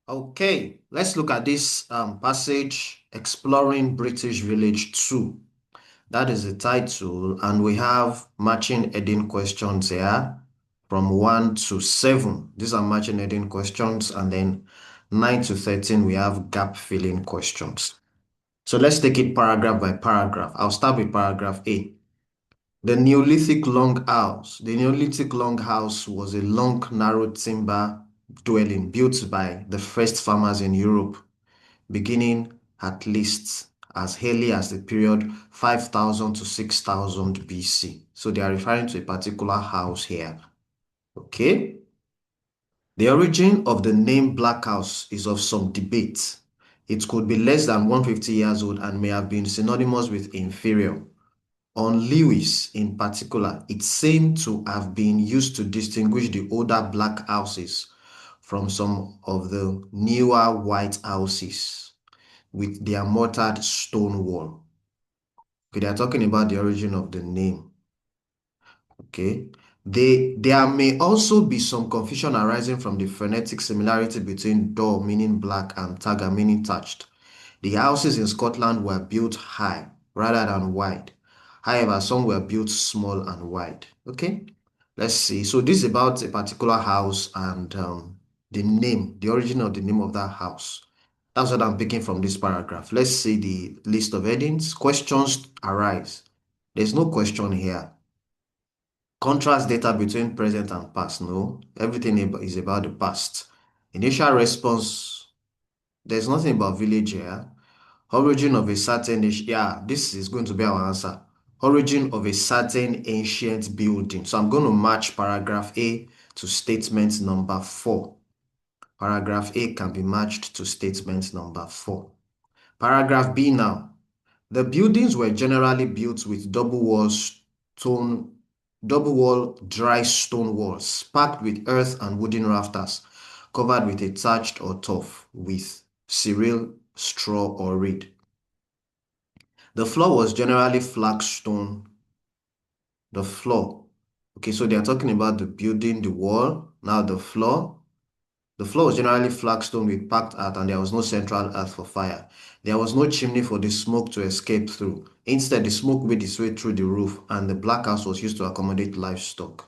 Okay, let's look at this passage, Exploring British Village 2. That is the title, and we have matching heading questions here from 1 to 7. These are matching heading questions, and then 9 to 13, we have gap filling questions. So let's take it paragraph by paragraph. I'll start with paragraph A. The Neolithic Longhouse. The Neolithic Longhouse was a long, narrow timber dwelling built by the first farmers in Europe, beginning at least as early as the period 5000 to 6000 BC. So they are referring to a particular house here. Okay. The origin of the name Black House is of some debate. It could be less than 150 years old and may have been synonymous with inferior. On Lewis in particular, it seemed to have been used to distinguish the older black houses from some of the newer white houses with their mortared stone wall. Okay, they are talking about the origin of the name. Okay. There may also be some confusion arising from the phonetic similarity between door meaning black and taga meaning thatched. The houses in Scotland were built high rather than wide. However, some were built small and wide. Okay, let's see. So this is about a particular house and the name, the origin of the name of that house. That's what I'm picking from this paragraph. Let's see the list of headings. Questions arise. There's no question here. Contrast data between present and past. No, everything is about the past. Initial response, there's nothing about village here. Origin of a certain, yeah, this is going to be our answer. Origin of a certain ancient building. So I'm going to match paragraph A to statement number 4. Paragraph A can be matched to statement number 4. Paragraph B now. The buildings were generally built with double wall dry stone walls, packed with earth and wooden rafters, covered with a thatched or turf with cereal, straw, or reed. The floor was generally flagstone. The floor. Okay, so they are talking about the building, the wall. Now the floor. The floor was generally flagstone with packed earth, and there was no central earth for fire. There was no chimney for the smoke to escape through. Instead, the smoke made its way through the roof, and the black house was used to accommodate livestock.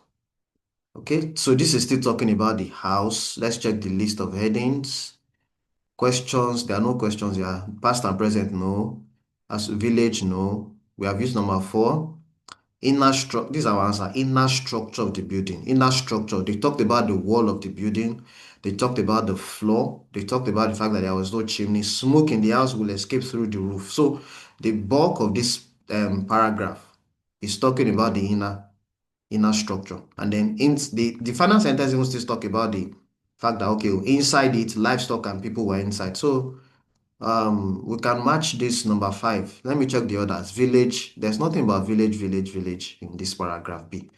Okay, so this is still talking about the house. Let's check the list of headings. Questions, there are no questions here. Past and present, no. As village, no. We have used number 4. Inner structure, this is our answer. Inner structure of the building. Inner structure. They talked about the wall of the building. They talked about the floor. They talked about the fact that there was no chimney. Smoke in the house will escape through the roof. So the bulk of this paragraph is talking about the inner structure. And then in the final sentence even still talk about the fact that okay, inside it, livestock and people were inside. So we can match this number 5. Let me check the others. Village. There's nothing about village in this paragraph B.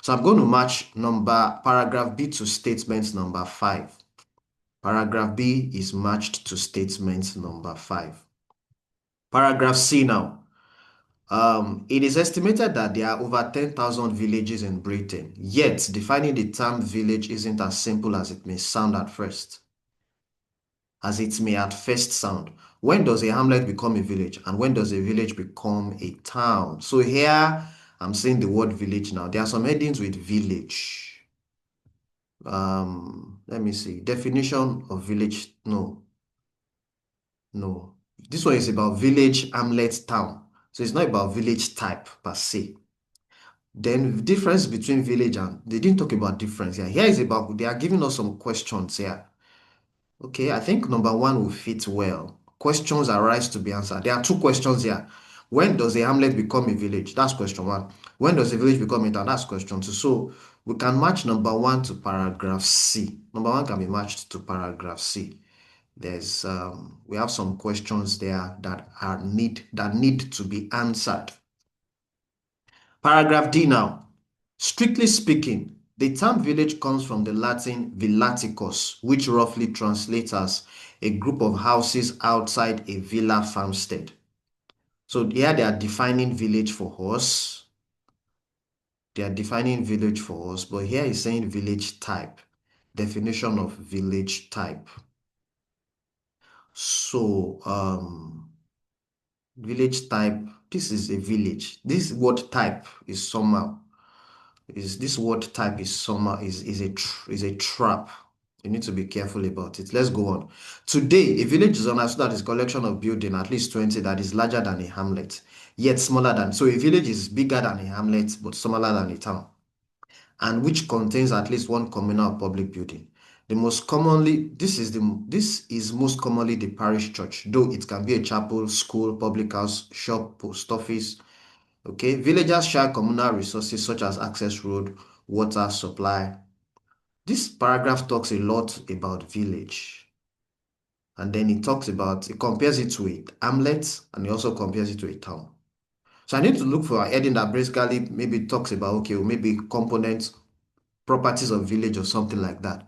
So I'm going to match paragraph B to statement number 5. Paragraph B is matched to statement number 5. Paragraph C now. It is estimated that there are over 10,000 villages in Britain. Yet, defining the term village isn't as simple as it may sound at first. As it may at first sound. When does a hamlet become a village? And when does a village become a town? So here, I'm saying the word village now. There are some headings with village. Let me see. Definition of village. No, no. This one is about village, hamlet, town. So it's not about village type per se. Then the difference between village and they didn't talk about difference here. Here is about they are giving us some questions here. Okay, I think number 1 will fit well. Questions arise to be answered. There are 2 questions here. When does a hamlet become a village? That's question 1. When does a village become a town? That's question 2. So we can match number 1 to paragraph C. Number 1 can be matched to paragraph C. There's we have some questions there that need to be answered. Paragraph D now. Strictly speaking, the term village comes from the Latin villaticus, which roughly translates as a group of houses outside a villa farmstead. So here they are defining village for us. They are defining village for us, but here is saying village type. Definition of village type. So, village type, this is a village. This word type is somehow, is this word type is somehow, is a trap. You need to be careful about it. Let's go on. Today, a village is understood as a collection of building, at least 20, that is larger than a hamlet, yet smaller than. So a village is bigger than a hamlet, but smaller than a town, and which contains at least one communal or public building. The most commonly, this is most commonly the parish church, though it can be a chapel, school, public house, shop, post office. Okay, villagers share communal resources such as access road, water supply. This paragraph talks a lot about village, and then it compares it to a hamlet, and it also compares it to a town. So I need to look for a heading that basically maybe talks about, okay, maybe components, properties of village or something like that.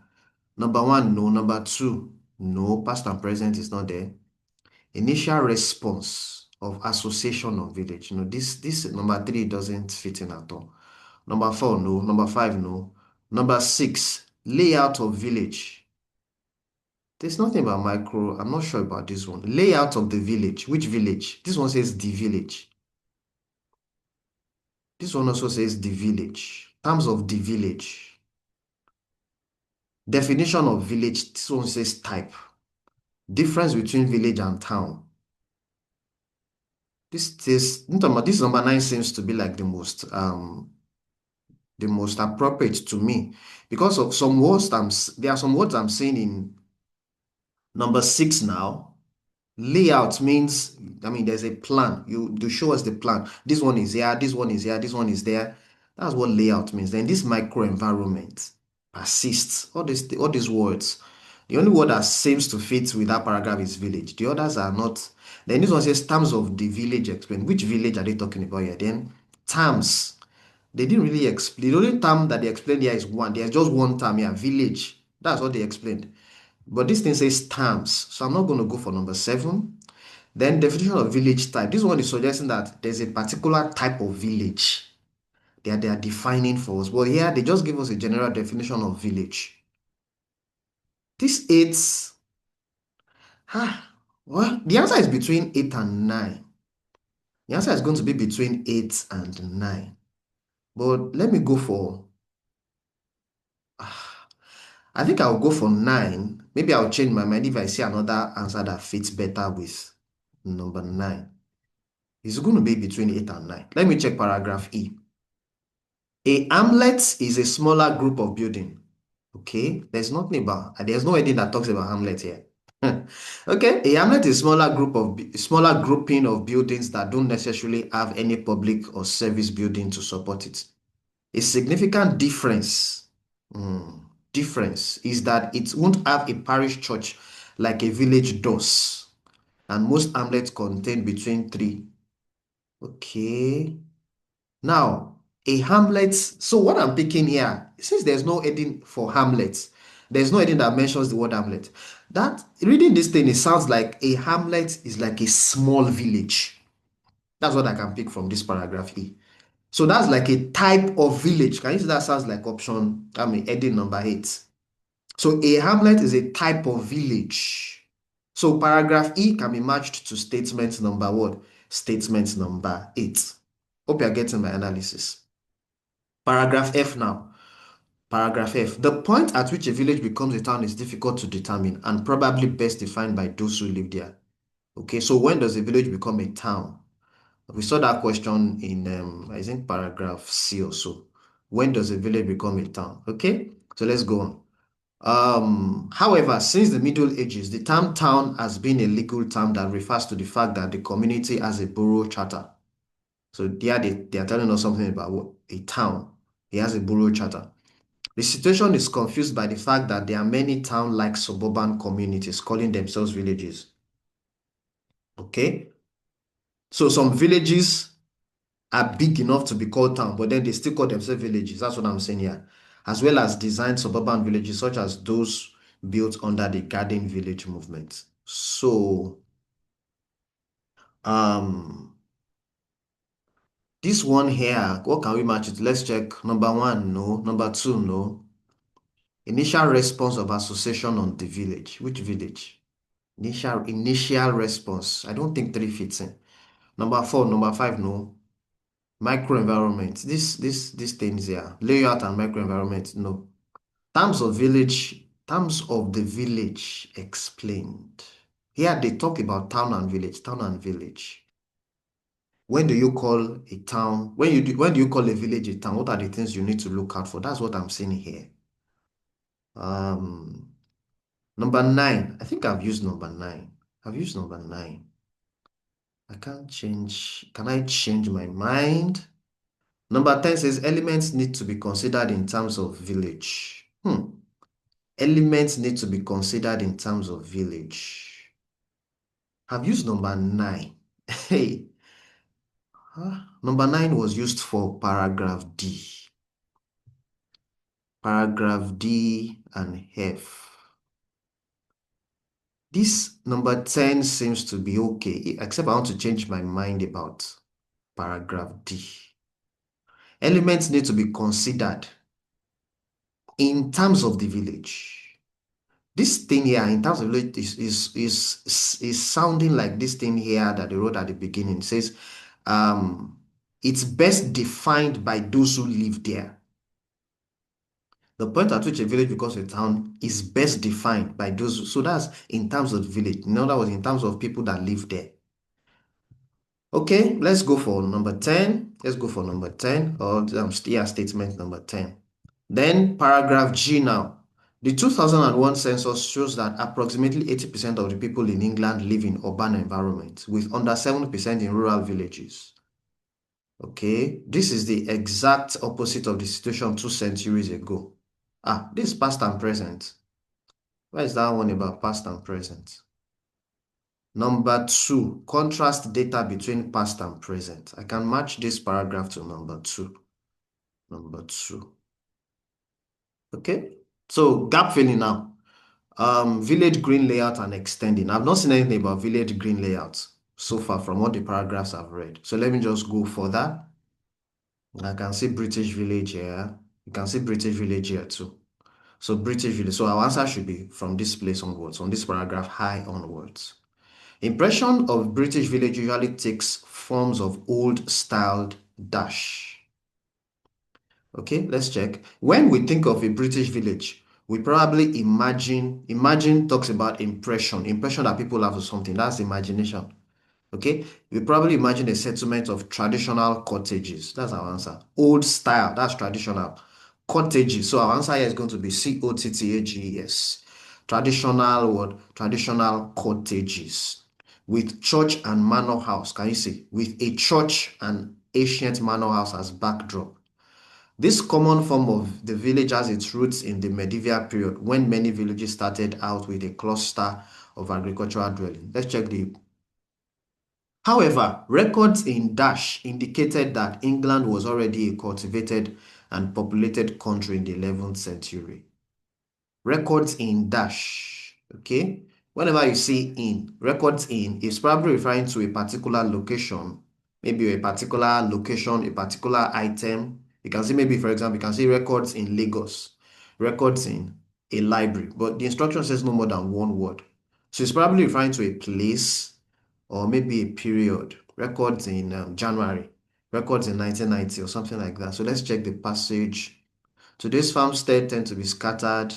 Number one, no. Number two, no. Past and present is not there. Initial response of association of village. This number three doesn't fit in at all. Number four, no. Number five, no. Number six, layout of village. There's nothing about micro. I'm not sure about this one. Layout of the village. Which village? This one says the village. This one also says the village. Terms of the village. Definition of village. This one says type. Difference between village and town. This number nine seems to be like the most appropriate to me because of some words there are some words I'm saying in number six now. Layout means, I mean, there's a plan. You show us the plan. This one is here, this one is here, this one is there. That's what layout means. Then this microenvironment persists. All these words. The only word that seems to fit with that paragraph is village. The others are not. Then this one says terms of the village explain. Which village are they talking about here? Then terms. They didn't really explain. The only term that they explained here is one. There's just one term here, village. That's what they explained. But this thing says terms. So I'm not going to go for number seven. Then definition of village type. This one is suggesting that there's a particular type of village that they are defining for us. But here they just give us a general definition of village. This eight, well, the answer is between 8 and 9. The answer is going to be between 8 and 9. But let me go for, I think I'll go for 9. Maybe I'll change my mind if I see another answer that fits better with number 9. It's going to be between 8 and 9. Let me check paragraph E. A hamlet is a smaller group of building. Okay, there's no heading that talks about hamlet here. Okay, a hamlet is smaller grouping of buildings that don't necessarily have any public or service building to support it. A significant difference is that it won't have a parish church like a village does, and most hamlets contain between three. Okay. Now, a hamlet. So what I'm picking here, since there's no heading for hamlet, there's no heading that mentions the word hamlet. That reading this thing, it sounds like a hamlet is like a small village. That's what I can pick from this paragraph here. So that's like a type of village. Can you see that sounds like heading number 8. So a hamlet is a type of village. So paragraph E can be matched to statement number what? Statement number 8. Hope you're getting my analysis. Paragraph F now. Paragraph F. The point at which a village becomes a town is difficult to determine and probably best defined by those who live there. Okay, so when does a village become a town? We saw that question in, I think, paragraph C or so. When does a village become a town? Okay, so let's go on. However, since the Middle Ages, the term town has been a legal term that refers to the fact that the community has a borough charter. So there they are telling us something about what a town. It has a borough charter. The situation is confused by the fact that there are many town-like suburban communities calling themselves villages. Okay? So some villages are big enough to be called town, but then they still call themselves villages. That's what I'm saying here. As well as designed suburban villages, such as those built under the garden village movement. So, this one here, what can we match it? Let's check. Number 1, no. Number 2, no. Initial response of association on the village. Which village? Initial response. I don't think 3 fits in. Number 4, number 5, no. Microenvironment. These things here. Layout and microenvironment, no. Terms of the village explained. Here they talk about town and village, town and village. When do you call a town? When do you call a village a town? What are the things you need to look out for? That's what I'm seeing here. Um, Number 9. I think I've used number 9. I've used number 9. I can't change. Can I change my mind? Number 10 says elements need to be considered in terms of village. Elements need to be considered in terms of village. I've used number 9. Hey, number 9 was used for paragraph D. Paragraph D and F. This number 10 seems to be okay, except I want to change my mind about paragraph D. Elements need to be considered in terms of the village. This thing here, in terms of village, is sounding like this thing here that they wrote at the beginning. It says, it's best defined by those who live there. The point at which a village becomes a town is best defined by those. So that's in terms of the village. In other words, in terms of people that live there. Okay, let's go for number 10. Let's go for number 10, or statement number 10. Then paragraph G now. The 2001 census shows that approximately 80% of the people in England live in urban environments, with under 7% in rural villages. Okay, this is the exact opposite of the situation 2 centuries ago. This is past and present. Where is that one about past and present? Number 2, contrast data between past and present. I can match this paragraph to number 2. Number 2. Okay, so gap filling now. Village green layout and extending. I've not seen anything about village green layout so far from all the paragraphs I've read. So let me just go further. I can see British village here. You can see British village here too. So British village. So our answer should be from this place onwards, from this paragraph high onwards. Impression of British village usually takes forms of old styled dash. Okay, let's check. When we think of a British village, we probably imagine talks about impression that people have of something. That's imagination. Okay, we probably imagine a settlement of traditional cottages. That's our answer. Old style, that's traditional. Cottages. So our answer here is going to be cottages. Traditional what? Traditional cottages with church and manor house. Can you see? With a church and ancient manor house as backdrop. This common form of the village has its roots in the medieval period when many villages started out with a cluster of agricultural dwellings. Let's check the. However, records in Dash indicated that England was already a cultivated and populated country in the 11th century. Records in Dash, okay? Whenever you see in, records in is probably referring to a particular location, maybe a particular location, a particular item. You can see maybe, for example, you can see records in Lagos, records in a library, but the instruction says no more than one word. So it's probably referring to a place or maybe a period, records in January, records in 1990 or something like that. So let's check the passage. Today's farmstead tend to be scattered,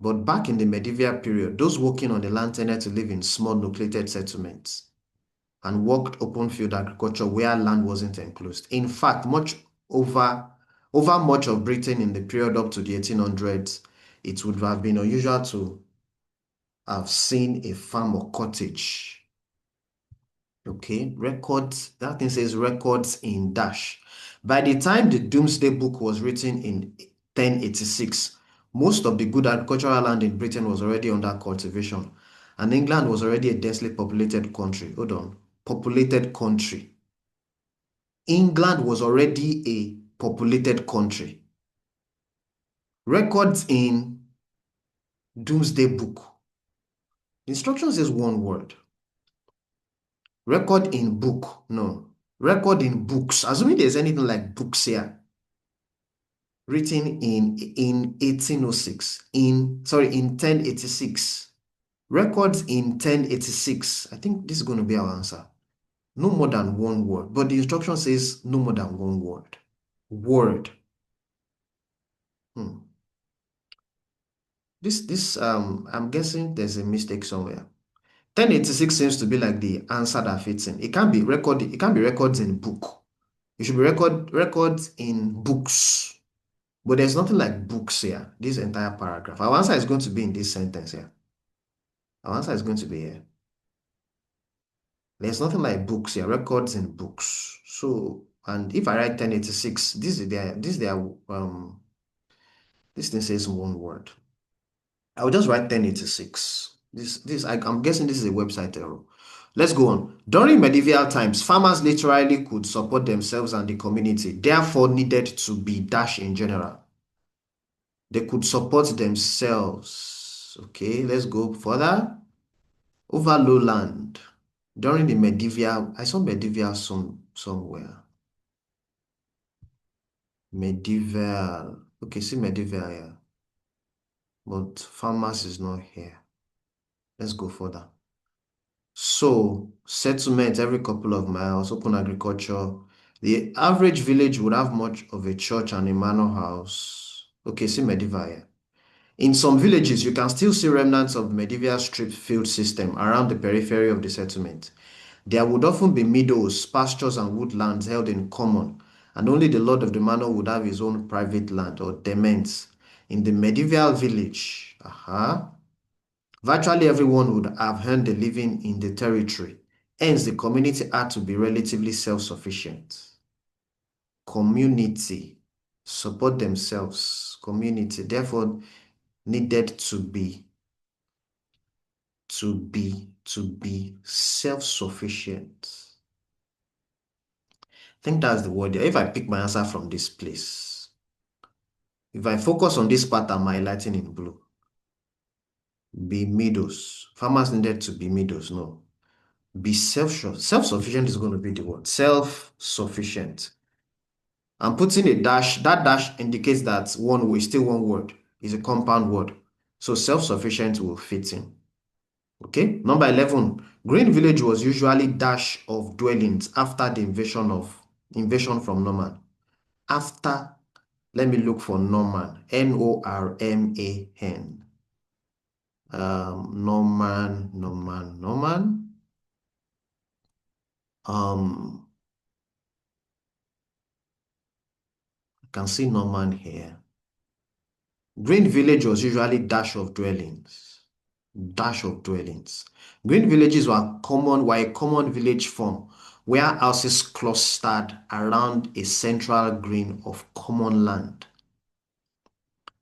but back in the medieval period, those working on the land tended to live in small nucleated settlements and worked open field agriculture where land wasn't enclosed. In fact, over much of Britain in the period up to the 1800s, it would have been unusual to have seen a farm or cottage. Okay, records, that thing says records in Dash. By the time the Domesday Book was written in 1086, most of the good agricultural land in Britain was already under cultivation, and England was already a densely populated country. Hold on, populated country. England was already a populated country. Records in Domesday Book. The instruction says one word. Record in book, no. Record in books, assuming there's anything like books here, written in 1806, in 1086. Records in 1086. I think this is going to be our answer. No more than one word. But the instruction says no more than one word. Word. Hmm. I'm guessing there's a mistake somewhere. 1086 seems to be like the answer that fits in. It can't be records in book. It should be records in books. But there's nothing like books here. This entire paragraph. Our answer is going to be in this sentence here. Our answer is going to be here. There's nothing like books here, records in books. So, and if I write 1086, this thing says one word. I will just write 1086. I'm guessing this is a website error. Let's go on. During medieval times, farmers literally could support themselves and the community, therefore needed to be dash in general. They could support themselves. Okay, let's go further. Over lowland. During the medieval, I saw medieval somewhere. Medieval. Okay, see medieval here. But farmers is not here. Let's go further. So, settlement every couple of miles, open agriculture. The average village would have much of a church and a manor house. Okay, see medieval here. In some villages, you can still see remnants of medieval strip field system around the periphery of the settlement. There would often be meadows, pastures, and woodlands held in common, and only the lord of the manor would have his own private land or demesne. In the medieval village, virtually everyone would have earned a living in the territory. Hence, the community had to be relatively self-sufficient. Community, support themselves. Community, therefore, needed to be self-sufficient. I think that's the word there. If I pick my answer from this place, if I focus on this part, I'm highlighting in blue. Be meadows. Farmers needed to be meadows. No. Be self-sufficient is going to be the word. Self-sufficient. I'm putting a dash. That dash indicates that one is still one word. It's a compound word. So self-sufficient will fit in. Okay. Number 11. Green village was usually dash of dwellings after the invasion from Norman. After, let me look for Norman. Norman. Norman. I can see Norman here. Green village was usually dash of dwellings. Dash of dwellings. Green villages were a common village form where houses clustered around a central green of common land.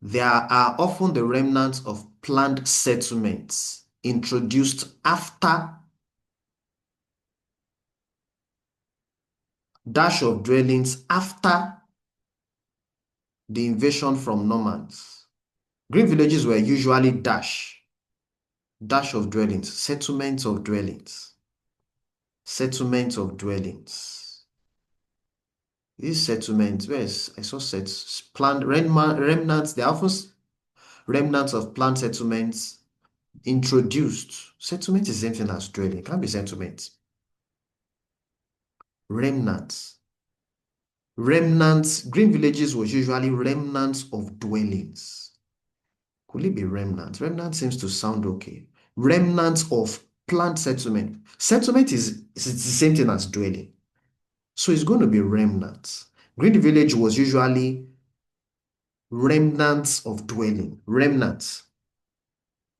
There are often the remnants of planned settlements introduced after dash of dwellings after the invasion from Normans. Green villages were usually dash of dwellings, settlements of dwellings. Settlements of dwellings. These settlements, I saw planned remnants, they are often remnants of planned settlements introduced. Settlement is the same thing as dwelling, it can't be settlements. Remnants. Remnants, green villages was usually remnants of dwellings. Could it be remnants? Remnant seems to sound okay. Remnants of planned settlement. Settlement is the same thing as dwelling. So it's going to be remnants. Green village was usually remnants of dwelling. Remnants.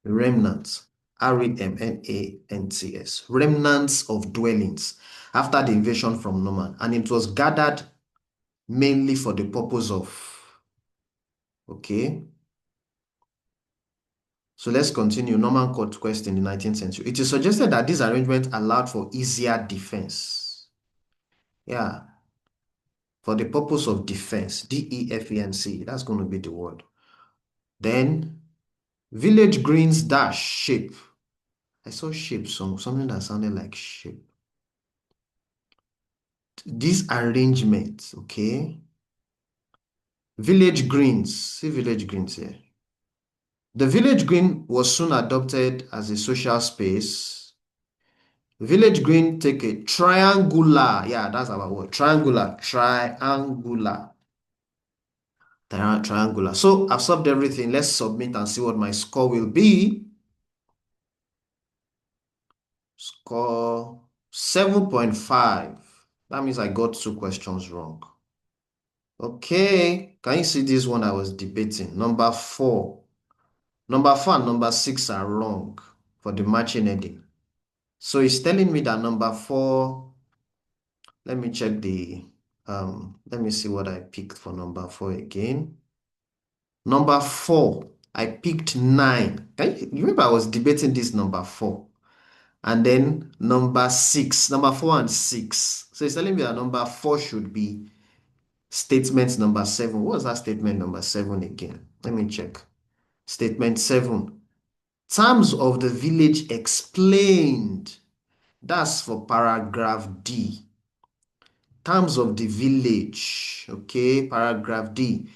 Remnants. Remnants. Remnants of dwellings after the invasion from Norman. And it was gathered mainly for the purpose of, okay. So let's continue. Norman Court quest in the 19th century. It is suggested that this arrangement allowed for easier defense. Yeah. For the purpose of defense. DEFENC. That's going to be the word. Then, village greens dash shape. I saw shape, something that sounded like shape. This arrangement, okay. Village greens. See village greens here. The village green was soon adopted as a social space. Village green take a triangular, yeah, that's our word, triangular. So I've solved everything. Let's submit and see what my score will be. Score 7.5. That means I got 2 questions wrong. Okay, can you see this one I was debating? Number 4. Number 4 and number 6 are wrong for the matching heading. So it's telling me that number 4, let me check let me see what I picked for number 4 again. Number 4, I picked 9. You remember I was debating this number 4? And then number 6, number 4 and 6. So it's telling me that number 4 should be statement number 7. What was that statement number 7 again? Let me check. Statement 7. Terms of the village explained. That's for paragraph D. Terms of the village. Okay, paragraph D.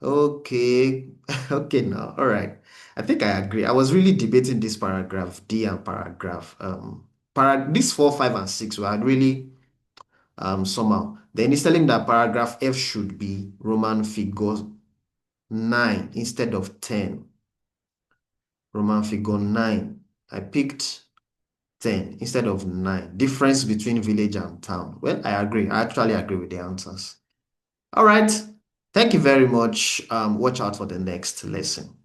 Okay, okay now. All right. I think I agree. I was really debating this paragraph D and paragraph this 4, 5, and 6 were really somehow. Then it's telling that paragraph F should be Roman figure 9 instead of 10. Roman figure 9. I picked 10 instead of 9. Difference between village and town. Well, I agree. I actually agree with the answers. All right. Thank you very much. Watch out for the next lesson.